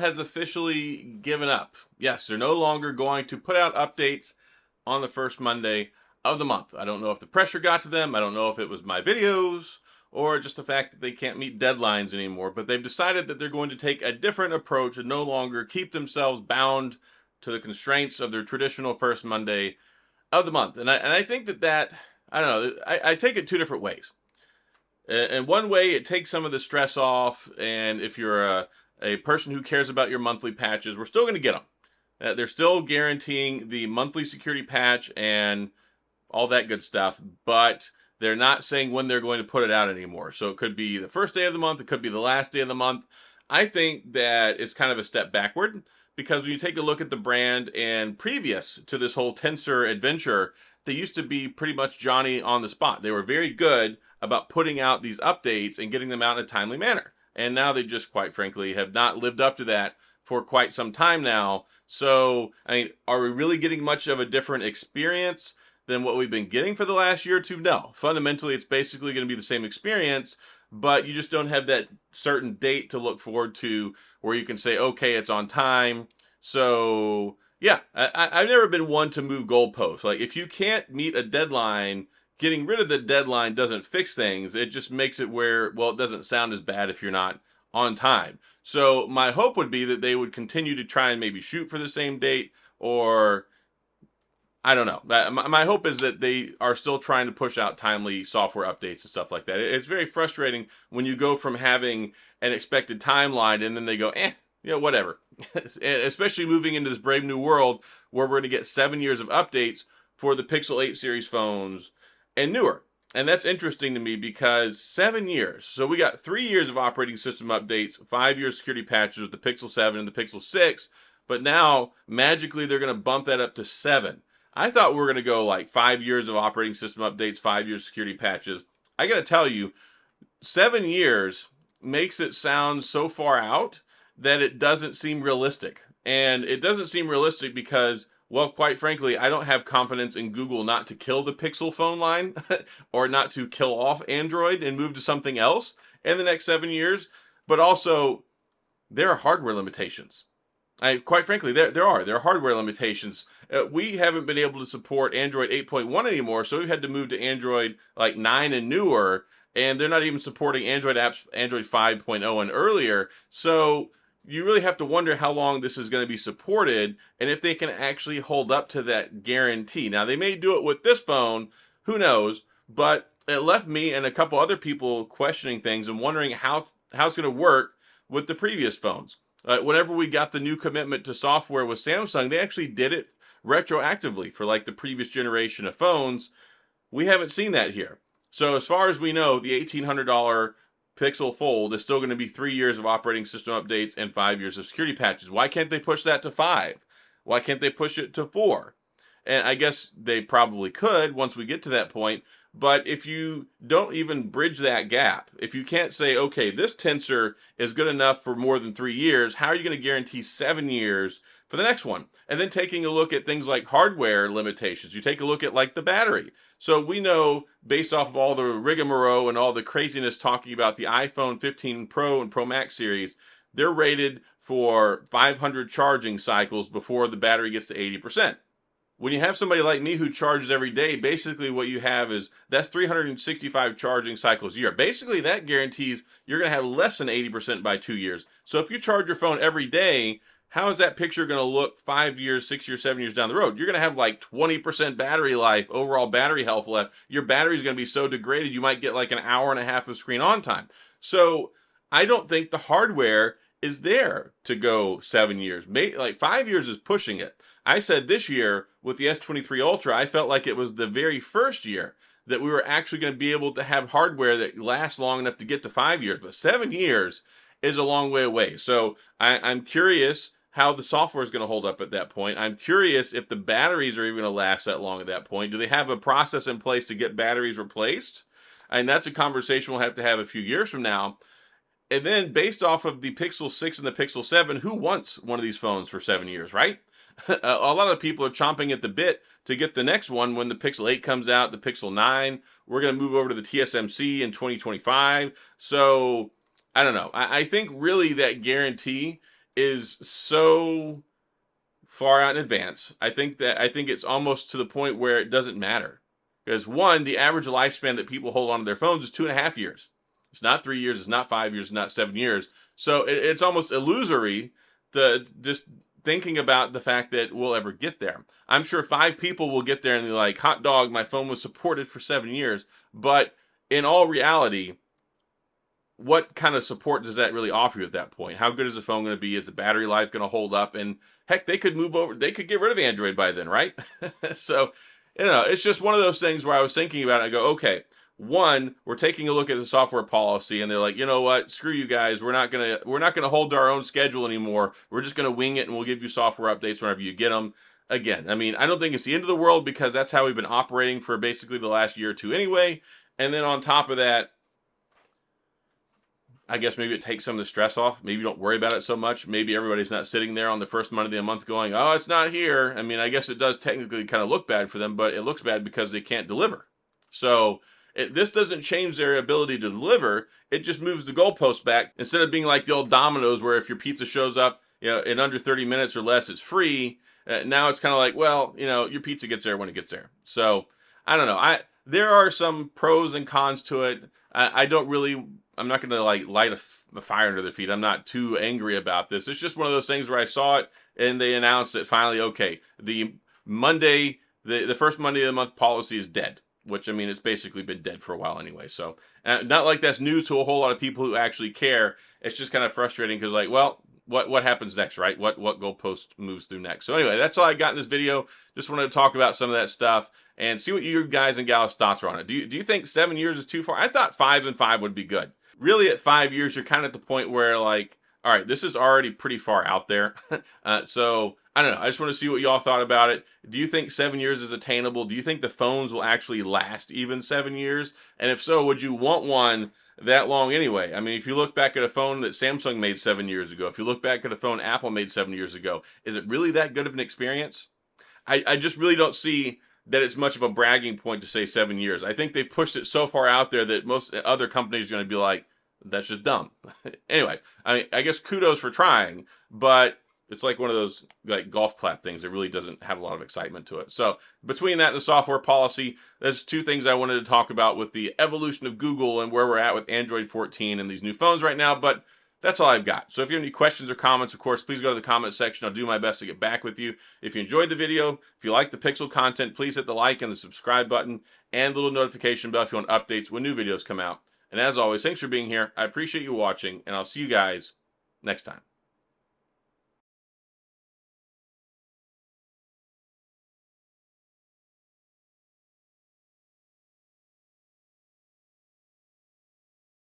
has officially given up. Yes, they're no longer going to put out updates on the first Monday of the month. I don't know if the pressure got to them. I don't know if it was my videos or just the fact that they can't meet deadlines anymore. But they've decided that they're going to take a different approach and no longer keep themselves bound to the constraints of their traditional first Monday of the month. And I think that I don't know. I take it two different ways. In one way, it takes some of the stress off, and if you're a person who cares about your monthly patches, we're still going to get them. They're still guaranteeing the monthly security patch and all that good stuff, but they're not saying when they're going to put it out anymore. So it could be the first day of the month, it could be the last day of the month. I think that it's kind of a step backward because when you take a look at the brand and previous to this whole Tensor adventure, they used to be pretty much Johnny on the spot. They were very good about putting out these updates and getting them out in a timely manner. And now they just, quite frankly, have not lived up to that for quite some time now. So, I mean, are we really getting much of a different experience than what we've been getting for the last year or two? No. Fundamentally, it's basically going to be the same experience, but you just don't have that certain date to look forward to where you can say, okay, it's on time. So, yeah, I've never been one to move goalposts. Like, if you can't meet a deadline, getting rid of the deadline doesn't fix things. It just makes it where, well, it doesn't sound as bad if you're not on time. So my hope would be that they would continue to try and maybe shoot for the same date, or I don't know. My hope is that they are still trying to push out timely software updates and stuff like that. It's very frustrating when you go from having an expected timeline and then they go, yeah, whatever. Especially moving into this brave new world where we're going to get 7 years of updates for the Pixel 8 series phones and newer. And that's interesting to me because 7 years. So we got 3 years of operating system updates, 5 years security patches with the Pixel 7 and the Pixel 6. But now, magically, they're going to bump that up to 7. I thought we were going to go like 5 years of operating system updates, 5 years security patches. I got to tell you, 7 years makes it sound so far out that it doesn't seem realistic. And it doesn't seem realistic because, well, quite frankly, I don't have confidence in Google not to kill the Pixel phone line or not to kill off Android and move to something else in the next 7 years. But also, there are hardware limitations. Quite frankly, there are hardware limitations. We haven't been able to support Android 8.1 anymore, so we've had to move to Android like 9 and newer, and they're not even supporting Android apps, Android 5.0 and earlier. So you really have to wonder how long this is going to be supported and if they can actually hold up to that guarantee. Now, they may do it with this phone, who knows, but it left me and a couple other people questioning things and wondering how it's going to work with the previous phones. Whenever we got the new commitment to software with Samsung, they actually did it retroactively for like the previous generation of phones. We haven't seen that here. So as far as we know, the $1,800 Pixel Fold is still going to be 3 years of operating system updates and 5 years of security patches. Why can't they push that to 5? Why can't they push it to 4? And I guess they probably could once we get to that point. But if you don't even bridge that gap, if you can't say, okay, this Tensor is good enough for more than 3 years, how are you going to guarantee 7 years for the next one? And then taking a look at things like hardware limitations. You take a look at like the battery. So we know based off of all the rigmarole and all the craziness talking about the iPhone 15 Pro and Pro Max series, they're rated for 500 charging cycles before the battery gets to 80%. When you have somebody like me who charges every day, basically what you have is that's 365 charging cycles a year. Basically, that guarantees you're going to have less than 80% by 2 years. So if you charge your phone every day, how is that picture going to look 5 years, 6 years, 7 years down the road? You're going to have like 20% battery life, overall battery health left. Your battery is going to be so degraded, you might get like an hour and a half of screen on time. So I don't think the hardware is there to go 7 years. Like 5 years is pushing it. I said this year with the S23 Ultra, I felt like it was the very first year that we were actually going to be able to have hardware that lasts long enough to get to 5 years. But 7 years is a long way away. So I'm curious how the software is going to hold up at that point. I'm curious if the batteries are even going to last that long at that point. Do they have a process in place to get batteries replaced? And that's a conversation we'll have to have a few years from now. And then based off of the Pixel 6 and the Pixel 7, who wants one of these phones for 7 years, right? A lot of people are chomping at the bit to get the next one when the Pixel 8 comes out, the Pixel 9. We're going to move over to the TSMC in 2025. So, I don't know. I think really that guarantee is so far out in advance. I think it's almost to the point where it doesn't matter. Because one, the average lifespan that people hold onto their phones is 2.5 years. It's not 3 years, it's not 5 years, it's not 7 years. So it's almost illusory to just thinking about the fact that we'll ever get there. I'm sure 5 people will get there and they're like, hot dog, my phone was supported for 7 years. But in all reality, what kind of support does that really offer you at that point? How good is the phone going to be? Is the battery life going to hold up? And heck, they could move over, they could get rid of Android by then, right? So, it's just one of those things where I was thinking about it. I go, okay, one, we're taking a look at the software policy, and they're like, you know what? Screw you guys. We're not gonna hold to our own schedule anymore. We're just gonna wing it, and we'll give you software updates whenever you get them. Again, I mean, I don't think it's the end of the world because that's how we've been operating for basically the last year or two anyway. And then on top of that, I guess maybe it takes some of the stress off. Maybe you don't worry about it so much. Maybe everybody's not sitting there on the first Monday of the month going, oh, it's not here. I mean, I guess it does technically kind of look bad for them, but it looks bad because they can't deliver. So this doesn't change their ability to deliver. It just moves the goalpost back. Instead of being like the old Domino's where if your pizza shows up, in under 30 minutes or less, it's free. Now it's kind of like, well, your pizza gets there when it gets there. So I don't know. There are some pros and cons to it. I'm not going to like light a fire under their feet. I'm not too angry about this. It's just one of those things where I saw it and they announced that finally, okay, the first Monday of the month policy is dead, which, I mean, it's basically been dead for a while anyway. So not like that's news to a whole lot of people who actually care. It's just kind of frustrating because like, well, what happens next, right? What goalpost moves through next? So anyway, that's all I got in this video. Just wanted to talk about some of that stuff and see what you guys and gals thoughts are on it. Do you think 7 years is too far? I thought 5 and 5 would be good. Really, at 5 years, you're kind of at the point where like, all right, this is already pretty far out there. So I don't know. I just want to see what y'all thought about it. Do you think 7 years is attainable? Do you think the phones will actually last even 7 years? And if so, would you want one that long anyway? I mean, if you look back at a phone that Samsung made 7 years ago, if you look back at a phone Apple made 7 years ago, is it really that good of an experience? I just really don't see that it's much of a bragging point to say 7 years. I think they pushed it so far out there that most other companies are going to be like, that's just dumb. Anyway, I guess kudos for trying, but it's like one of those like golf clap things that really doesn't have a lot of excitement to it. So between that and the software policy, there's 2 things I wanted to talk about with the evolution of Google and where we're at with Android 14 and these new phones right now, but that's all I've got. So if you have any questions or comments, of course, please go to the comment section. I'll do my best to get back with you. If you enjoyed the video, if you like the Pixel content, please hit the like and the subscribe button and the little notification bell if you want updates when new videos come out. And as always, thanks for being here. I appreciate you watching, and I'll see you guys next time.